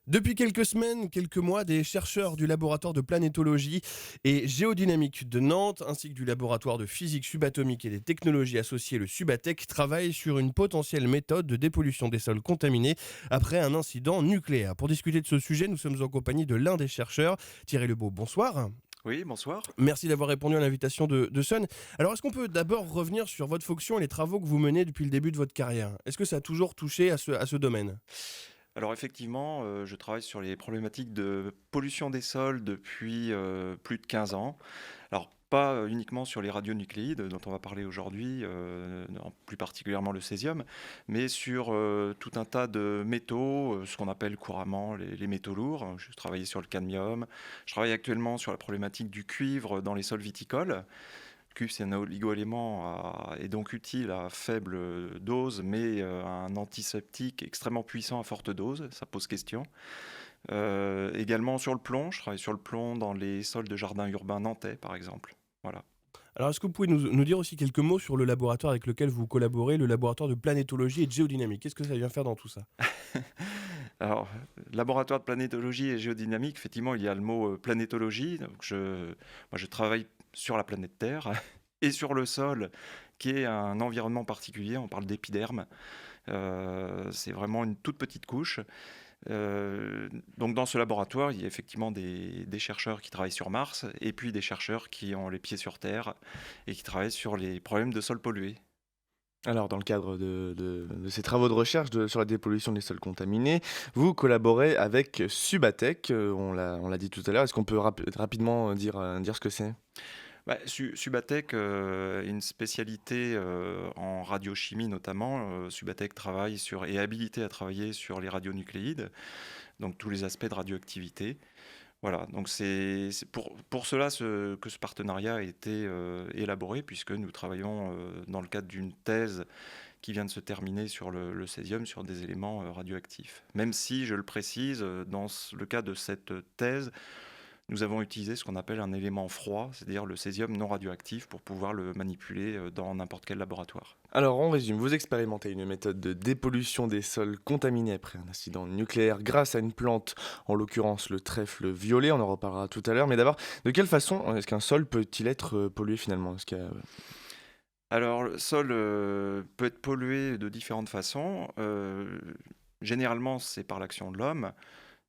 Depuis quelques semaines, quelques mois, des chercheurs du laboratoire de planétologie et géodynamique de Nantes, ainsi que du laboratoire de physique subatomique et des technologies associées, le Subatec, travaillent sur une potentielle méthode de dépollution des sols contaminés après un incident nucléaire. Pour discuter de ce sujet, nous sommes en compagnie de l'un des chercheurs, Thierry Lebeau. Bonsoir. Oui, bonsoir. Merci d'avoir répondu à l'invitation de Sun. Alors, est-ce qu'on peut d'abord revenir sur votre fonction et les travaux que vous menez depuis le début de votre carrière? Est-ce que ça a toujours touché à ce domaine? Alors effectivement, je travaille sur les problématiques de pollution des sols depuis plus de 15 ans. Alors pas uniquement sur les radionucléides dont on va parler aujourd'hui, plus particulièrement le césium, mais sur tout un tas de métaux, ce qu'on appelle couramment les métaux lourds. Je travaillais sur le cadmium. Je travaille actuellement sur la problématique du cuivre dans les sols viticoles. Cuivre, c'est un oligoélément et donc utile à faible dose, mais un antiseptique extrêmement puissant à forte dose, ça pose question. Également sur le plomb, je travaille sur le plomb dans les sols de jardins urbains nantais, par exemple. Voilà. Alors, est-ce que vous pouvez nous dire aussi quelques mots sur le laboratoire avec lequel vous collaborez, le laboratoire de planétologie et de géodynamique? Qu'est-ce que ça vient faire dans tout ça? Alors, laboratoire de planétologie et géodynamique, effectivement, il y a le mot planétologie. Donc moi, je travaille sur la planète Terre et sur le sol, qui est un environnement particulier. On parle d'épiderme. C'est vraiment une toute petite couche. Donc dans ce laboratoire, il y a effectivement des chercheurs qui travaillent sur Mars et puis des chercheurs qui ont les pieds sur Terre et qui travaillent sur les problèmes de sol pollué. Alors, dans le cadre de ces travaux de recherche sur la dépollution des sols contaminés, vous collaborez avec Subatec, on l'a dit tout à l'heure. Est-ce qu'on peut rapidement dire ce que c'est? Bah, Subatec, une spécialité en radiochimie notamment. Subatec travaille sur, est habilité à travailler sur les radionucléides, donc tous les aspects de radioactivité. Voilà, donc c'est pour cela que ce partenariat a été élaboré, puisque nous travaillons dans le cadre d'une thèse qui vient de se terminer sur le césium, sur des éléments radioactifs. Même si, je le précise, le cas de cette thèse, nous avons utilisé ce qu'on appelle un élément froid, c'est-à-dire le césium non radioactif, pour pouvoir le manipuler dans n'importe quel laboratoire. Alors, on résume. Vous expérimentez une méthode de dépollution des sols contaminés après un incident nucléaire grâce à une plante, en l'occurrence le trèfle violet. On en reparlera tout à l'heure. Mais d'abord, de quelle façon est-ce qu'un sol peut-il être pollué finalement? Est-ce qu'il y a- Alors, le sol peut être pollué de différentes façons. Généralement, c'est par l'action de l'homme.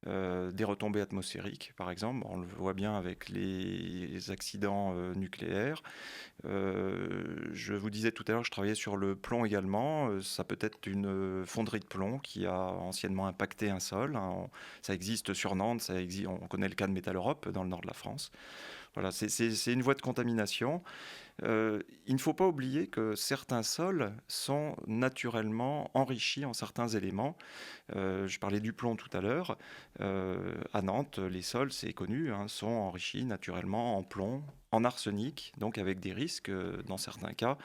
Des retombées atmosphériques, par exemple. On le voit bien avec les accidents nucléaires. Je vous disais tout à l'heure que je travaillais sur le plomb également. Ça peut être une fonderie de plomb qui a anciennement impacté un sol, hein. Ça existe sur Nantes, on connaît le cas de Métal Europe dans le nord de la France. Voilà, c'est une voie de contamination. Il ne faut pas oublier que certains sols sont naturellement enrichis en certains éléments. Je parlais du plomb tout à l'heure. À Nantes, les sols, c'est connu, hein, sont enrichis naturellement en plomb, en arsenic, donc avec des risques, dans certains cas,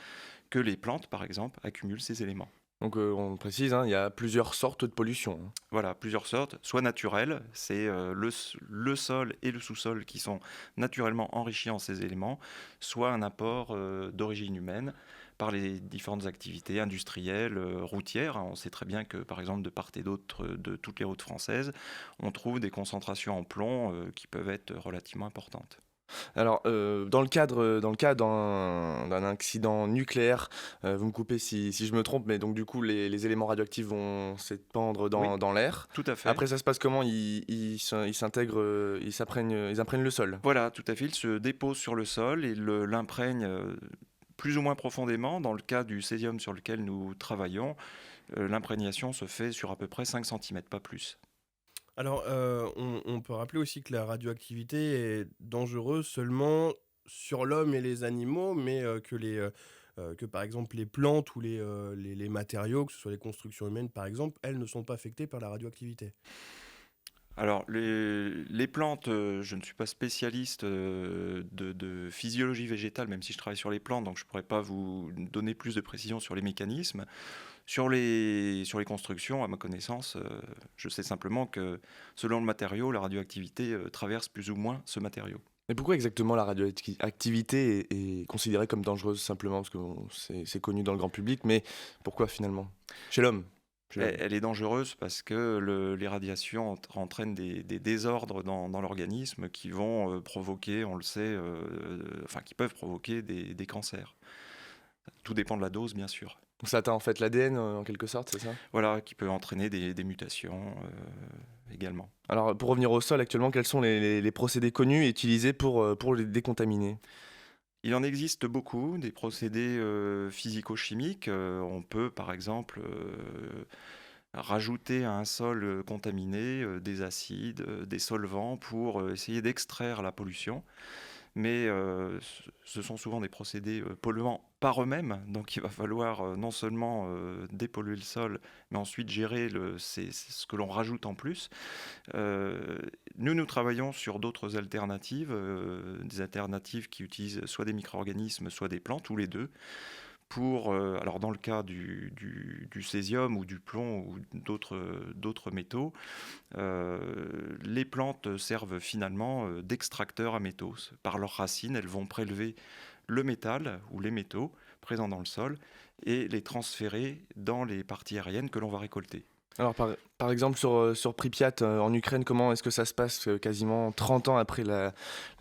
que les plantes, par exemple, accumulent ces éléments. Donc, on précise, hein, il y a plusieurs sortes de pollution, hein. Voilà, plusieurs sortes, soit naturelles, c'est le sol et le sous-sol qui sont naturellement enrichis en ces éléments, soit un apport d'origine humaine par les différentes activités industrielles, routières. On sait très bien que, par exemple, de part et d'autre de toutes les routes françaises, on trouve des concentrations en plomb qui peuvent être relativement importantes. Alors, dans le cas d'un accident nucléaire, vous me coupez si je me trompe, mais donc du coup, les éléments radioactifs vont s'épandre Oui, dans l'air. tout à fait. Après, ça se passe comment? Ils s'intègrent, ils imprègnent le sol? Voilà, tout à fait. Il se dépose sur le sol et l'imprègne plus ou moins profondément. Dans le cas du césium sur lequel nous travaillons, l'imprégnation se fait sur à peu près 5 centimètres, pas plus. Alors, on peut rappeler aussi que la radioactivité est dangereuse seulement sur l'homme et les animaux, mais que par exemple les plantes ou les matériaux, que ce soit les constructions humaines par exemple, elles ne sont pas affectées par la radioactivité. Alors, les plantes, je ne suis pas spécialiste de physiologie végétale, même si je travaille sur les plantes, donc je ne pourrais pas vous donner plus de précisions sur les mécanismes. Sur les constructions, à ma connaissance, je sais simplement que selon le matériau, la radioactivité traverse plus ou moins ce matériau. Mais pourquoi exactement la radioactivité est considérée comme dangereuse simplement? Parce que bon, c'est connu dans le grand public, mais pourquoi finalement? Chez l'homme? Elle est dangereuse parce que les radiations entraînent des désordres dans l'organisme qui vont provoquer, on le sait, qui peuvent provoquer des cancers. Tout dépend de la dose, bien sûr. Donc ça atteint en fait l'ADN en quelque sorte, c'est ça? Voilà, qui peut entraîner des mutations également. Alors pour revenir au sol actuellement, quels sont les procédés connus et utilisés pour les décontaminer? Il en existe beaucoup, des procédés physico-chimiques. On peut, par exemple, rajouter à un sol contaminé des acides, des solvants pour essayer d'extraire la pollution. Mais ce sont souvent des procédés polluants par eux-mêmes, donc il va falloir non seulement dépolluer le sol, mais ensuite gérer c'est ce que l'on rajoute en plus. Nous travaillons sur d'autres alternatives, des alternatives qui utilisent soit des micro-organismes, soit des plantes, ou les deux, pour, alors dans le cas du césium ou du plomb ou d'autres métaux, les plantes servent finalement d'extracteurs à métaux. Par leurs racines, elles vont prélever le métal ou les métaux présents dans le sol et les transférer dans les parties aériennes que l'on va récolter. Alors par exemple sur Pripyat en Ukraine, comment est-ce que ça se passe quasiment 30 ans après la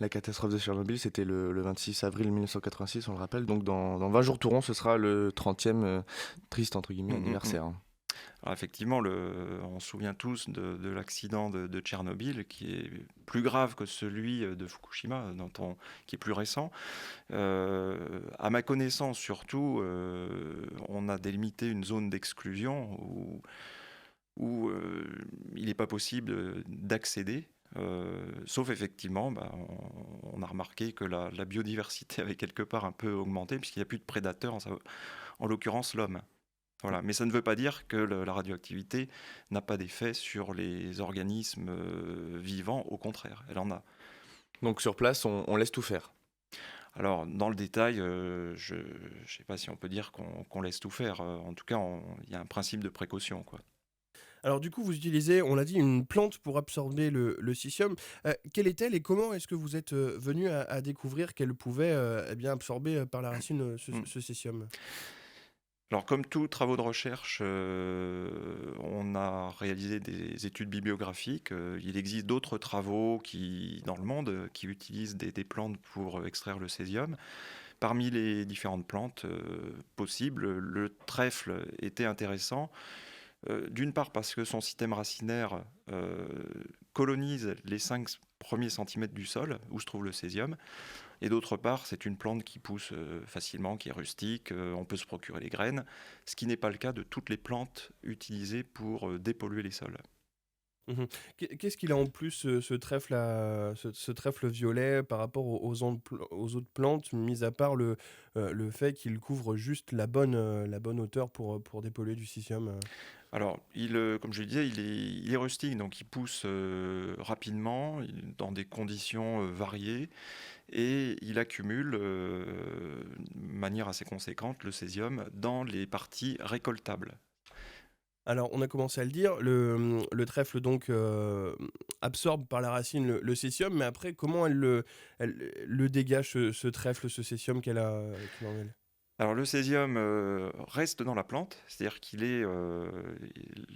catastrophe de Tchernobyl? C'était le 26 avril 1986, on le rappelle. Donc dans 20 jours tout rond, ce sera le 30e triste entre guillemets anniversaire. Hein. Alors effectivement, on se souvient tous de l'accident de Tchernobyl, qui est plus grave que celui de Fukushima, qui est plus récent. À ma connaissance, surtout, on a délimité une zone d'exclusion où il n'est pas possible d'accéder. Sauf effectivement, on a remarqué que la biodiversité avait quelque part un peu augmenté, puisqu'il n'y a plus de prédateurs, en l'occurrence l'homme. Voilà. Mais ça ne veut pas dire que la radioactivité n'a pas d'effet sur les organismes vivants, au contraire, elle en a. Donc sur place, on laisse tout faire. Alors, dans le détail, je ne sais pas si on peut dire qu'on laisse tout faire. En tout cas, il y a un principe de précaution, quoi. Alors du coup, vous utilisez, on l'a dit, une plante pour absorber le silicium. Quelle est-elle et comment est-ce que vous êtes venu à découvrir qu'elle pouvait absorber par la racine ce silicium? Alors, comme tous travaux de recherche, on a réalisé des études bibliographiques. Il existe d'autres travaux dans le monde qui utilisent des plantes pour extraire le césium. Parmi les différentes plantes possibles, le trèfle était intéressant. D'une part parce que son système racinaire colonise les 5 premiers centimètres du sol où se trouve le césium. Et d'autre part, c'est une plante qui pousse facilement, qui est rustique, on peut se procurer les graines, ce qui n'est pas le cas de toutes les plantes utilisées pour dépolluer les sols. Mhm. Qu'est-ce qu'il a en plus ce trèfle, ce trèfle violet par rapport aux autres plantes, mis à part le fait qu'il couvre juste la bonne hauteur pour dépolluer du silicium? Alors, comme je le disais, il est rustique, donc il pousse rapidement, dans des conditions variées, et il accumule de manière assez conséquente le césium dans les parties récoltables. Alors, on a commencé à le dire, le trèfle donc absorbe par la racine le silicium, mais après, comment elle le dégage, ce trèfle, ce silicium qu'elle en elle? Alors le césium reste dans la plante, c'est-à-dire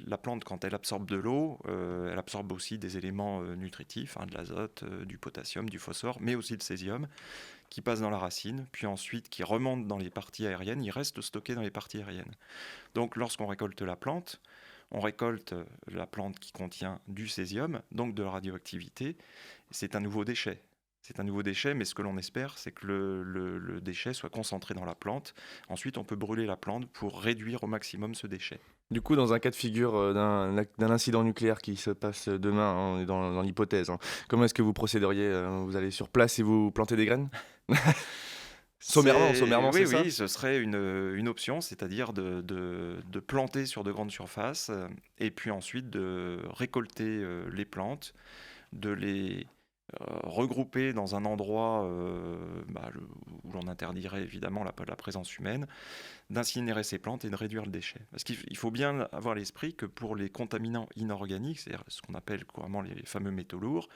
la plante, quand elle absorbe de l'eau, elle absorbe aussi des éléments nutritifs, de l'azote, du potassium, du phosphore, mais aussi le césium, qui passe dans la racine, puis ensuite qui remonte dans les parties aériennes, il reste stocké dans les parties aériennes. Donc lorsqu'on récolte la plante, on récolte la plante qui contient du césium, donc de la radioactivité, c'est un nouveau déchet. C'est un nouveau déchet, mais ce que l'on espère, c'est que le déchet soit concentré dans la plante. Ensuite, on peut brûler la plante pour réduire au maximum ce déchet. Du coup, dans un cas de figure d'un incident nucléaire qui se passe demain, hein, on est dans l'hypothèse, hein, comment est-ce que vous procéderiez? Vous allez sur place et vous plantez des graines? Sommairement, Oui, c'est ça? oui, ce serait une option, c'est-à-dire de planter sur de grandes surfaces et puis ensuite de récolter les plantes, de les regrouper dans un endroit où l'on interdirait évidemment la présence humaine, d'incinérer ces plantes et de réduire le déchet. Parce qu'il faut bien avoir à l'esprit que pour les contaminants inorganiques, c'est-à-dire ce qu'on appelle couramment les fameux métaux lourds,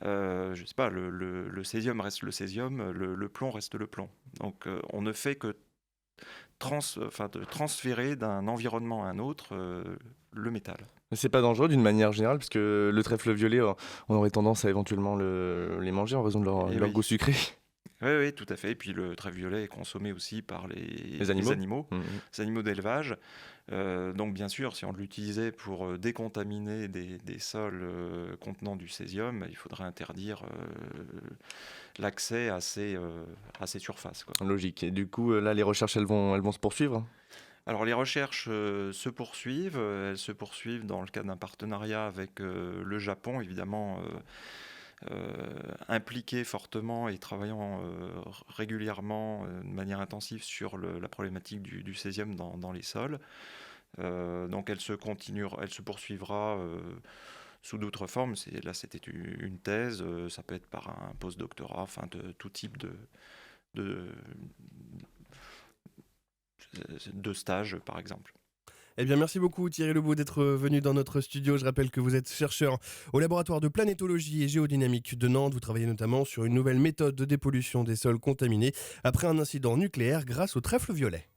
je sais pas, le césium reste le césium, le plomb reste le plomb. Donc on ne fait que de transférer d'un environnement à un autre le métal. Mais c'est pas dangereux d'une manière générale, parce que le trèfle violet, on aurait tendance à éventuellement les manger en raison de Et leur oui. goût sucré. Oui, oui, tout à fait. Et puis le trèfle violet est consommé aussi par Les animaux. Mhm. les animaux d'élevage. Donc bien sûr, si on l'utilisait pour décontaminer des sols contenant du césium, il faudrait interdire l'accès à ces surfaces, quoi. Logique. Et du coup, là, les recherches, elles vont se poursuivre. Alors les recherches se poursuivent. Elles se poursuivent dans le cadre d'un partenariat avec le Japon, évidemment. Impliqué fortement et travaillant régulièrement de manière intensive sur la problématique du césium dans les sols. Donc elle se poursuivra sous d'autres formes. Là, c'était une thèse, ça peut être par un post-doctorat, enfin de tout type de, de stage, par exemple. Eh bien, merci beaucoup Thierry Lebeau d'être venu dans notre studio. Je rappelle que vous êtes chercheur au laboratoire de planétologie et géodynamique de Nantes. Vous travaillez notamment sur une nouvelle méthode de dépollution des sols contaminés après un incident nucléaire grâce au trèfle violet.